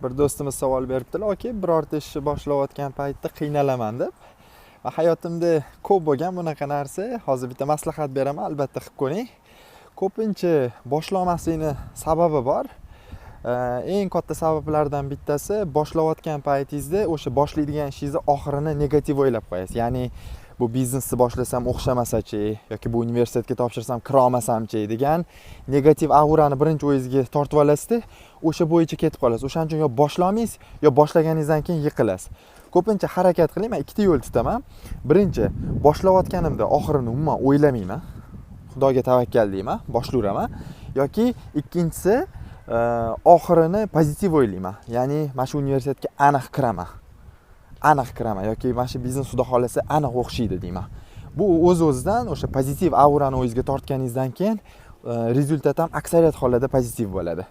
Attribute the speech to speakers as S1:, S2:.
S1: Bir do'stimiz savol beribdilar, "Oke, birorta ishni boshlayotgan paytda qiynalaman" deb. Va hayotimda ko'p bo'lgan bunaqa narsa. Hozir bitta maslahat beraman, albatta qilib ko'ring. Ko'pincha boshlamaslikning sababi bor. Eng katta sabablardan bittasi boshlayotgan paytingizda o'sha boshlaydigan ishingizni oxirini negativ o'ylab qo'yasiz. Ya'ni bu biznesni boshlasam o'xshamasa-chi yoki bu universitetga topshirsam kira olmasam-chi degan negativ aurani birinchi o'zingizga tortib olasiz-da, o'sha bo'yicha ketib qolasiz. O'shaning uchun yo boshlamaysiz, yo boshlaganingizdan keyin yiqilasiz. Ko'pincha harakat qiling, men ikkita yo'l tutaman. Birinchi, boshlayotganimda oxirini umuman o'ylamayman. Xudoga tavakkal deyman, boshlayveraman. Yoki ikkinchisi, oxirini pozitiv o'ylayman. Ya'ni mana shu universitetga aniq kiraman yoki mana shu biznes xudo xolasa aniq o'xshaydi deyman. Bu o'z-o'zidan o'sha pozitiv aurani o'zingizga tortganingizdan keyin rezultat ham aksariyat hollarda pozitiv bo'ladi.